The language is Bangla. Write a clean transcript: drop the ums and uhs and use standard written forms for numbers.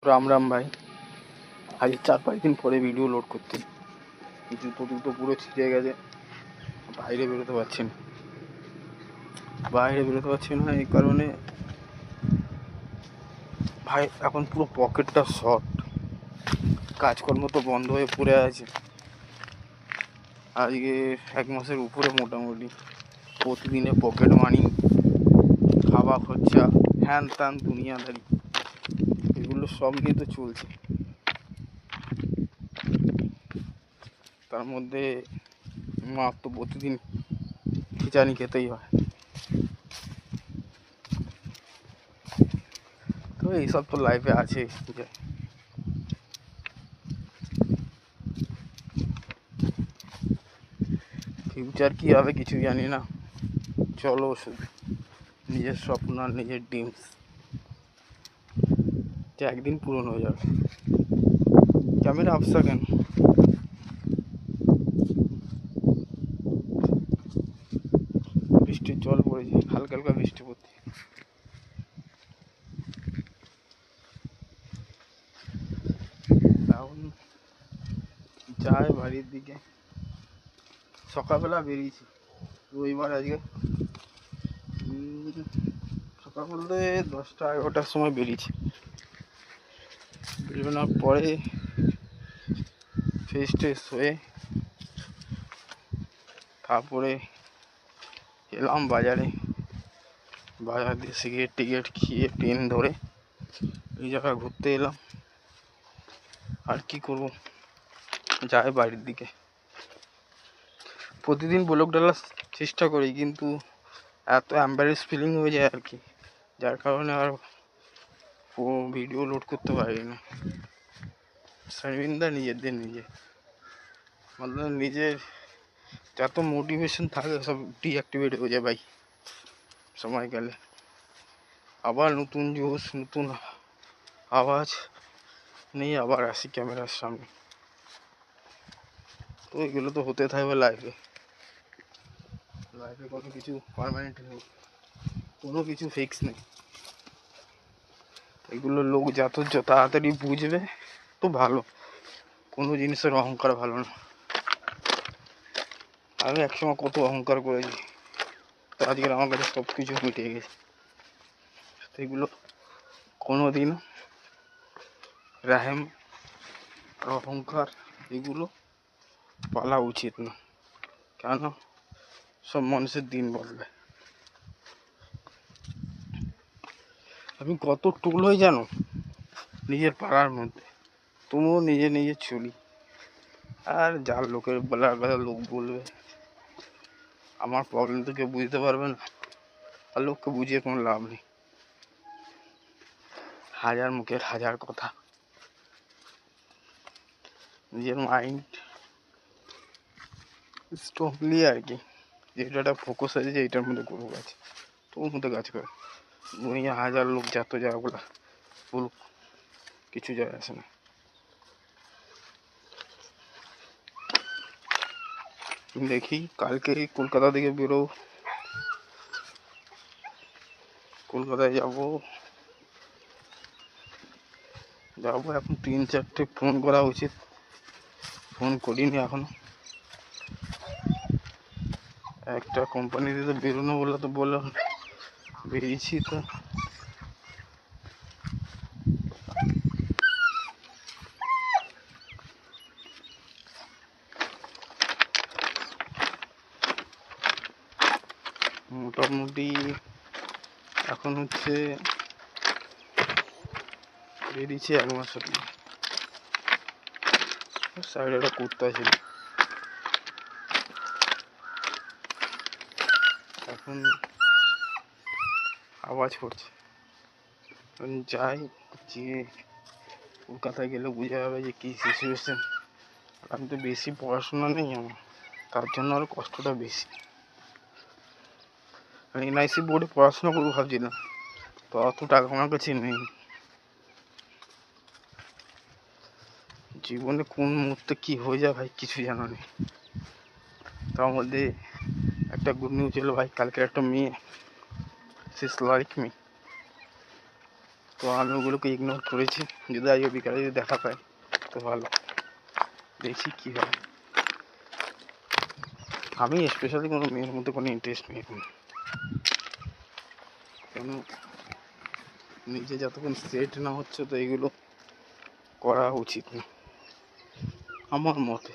রাম রাম ভাই। আজ 4-5 দিন পরে ভিডিও লোড করতে জুতো টুতো পুরো ছিঁড়ে গেছে। বাইরে বেরোতে পারছি না এই কারণে ভাই এখন পুরো পকেটটা শর্ট, কাজকর্ম তো বন্ধ হয়ে পড়ে আছে। আজকে 1 মাসের উপরে মোটামুটি প্রতিদিনে পকেট মানি, খাওয়া খরচা, হ্যান ত্যান দুনিয়াদারি, এগুলো সব নিয়ে তো চলছে। তার মধ্যে মার তো প্রতিদিন খিচানি খেতেই হয়। তো এইসব তো লাইফে আছে। ফিউচার কী হবে কিছু জানি না। চলো শুধু নিজের স্বপ্ন আর নিজের ড্রিমস যে একদিন পূরণ হয়ে যাবে। ক্যামেরা আফসা কেন? বৃষ্টির জল পড়েছে, হালকা হালকা বৃষ্টি পড়ছে। এখন যাই বাড়ির দিকে। সকালবেলা বেরিয়েছি, রবিবার আজকে। সকাল বলতে 10টা-11টার সময় বেরিয়েছি। বেরোনোর পরে ফ্রেশ ট্রেশ হয়ে তারপরে এলাম বাজারে। বাজার দিয়ে সিগারেট টিকিট খেয়ে ট্রেন ধরে এই জায়গায় ঘুরতে এলাম। আর কি করব, যাই বাড়ির দিকে। প্রতিদিন ব্লগ ডালার চেষ্টা করি, কিন্তু এত এম্বারেস ফিলিং হয়ে যায় আর কি, যার কারণে আর ভিডিও লোড করতে পারি না। শর্মিন্দা নিজের যত মোটিভেশন থাকে সব ডিঅ্যাক্টিভেট হয়ে যায় ভাই। সময় গেলে আবার নতুন জোশ, নতুন আওয়াজ নিয়ে আবার আসি ক্যামেরার সামনে। তো এগুলো তো হতে থাকবে লাইফে। কোনো কিছু পার্মানেন্ট নেই, কোনো কিছু ফিক্স নেই। এগুলো লোক যত তাড়াতাড়ি বুঝবে তো ভালো। কোনো জিনিসের অহংকার ভালো না। আমি একসময় কত অহংকার করেছি, তো আজকের আমার কাছে সব কিছু মিটে গেছে। এগুলো কোনো দিন রাহেম অহংকার এগুলো পালা উচিত না, কেন সব মানুষের দিন বদলায়। আমি কত টুল হয়ে জানো নিজের পাড়ার মধ্যে, তবুও নিজে চলি। আর যার লোকের বলার কথা লোক বলবে, আমার প্রবলেম তো কেউ বুঝতে পারবে না, আর লোককে বুঝিয়ে কোনো লাভ নেই। হাজার মুখের হাজার কথা, নিজের মাইন্ড স্ট্রংলি আর কি, যেটা একটা ফোকাস আছে যে এটার মধ্যে করবো কাজ, তো ওর মধ্যে কাজ করে। দুনিয়া হাজার লোক যত যায় বলা বলুক, কিছু যায় আসে না। দেখি কালকে কলকাতা থেকে বেরো, কলকাতায় যাবো। এখন 3-4টে ফোন করা উচিত, ফোন করিনি এখনো। একটা কোম্পানিতে তো বেরোনো বললো, তো বললো বেরিয়েছি। তো মোটামুটি এখন হচ্ছে বেরিয়েছি 1 মাস হলো। সাইডে একটা কুত্তা ছিল, এখন আওয়াজ করছে। যাই, যে কলকাতায় গেলে বোঝা যাবে যে কী সিচুয়েশন। আমি তো বেশি পড়াশোনা নেই আমার, তার জন্য আরও কষ্টটা বেশি। আমি এনআইসি বোর্ডে পড়াশোনা করবো ভাবছিলাম, তো অত টাকা আমার কাছে নেই। জীবনে কোন মুহূর্তে কী হয়ে যায় ভাই কিছু জানা নেই। তার মধ্যে একটা গুড নিউজ এলো ভাই, কালকে একটা মেয়ে, সিস লাইক মি। তো তো আমি ওগুলোকে ইগনোর করেছি। যদি আজকে বিকালে যদি দেখা পাই তো ভালো, দেখি কী হয়। আমি স্পেশালি কোনো মেয়ের মধ্যে কোনো ইন্টারেস্ট নেই এখন, কেন নিজে যতক্ষণ সেট না হচ্ছে তো এগুলো করা উচিত না আমার মতে।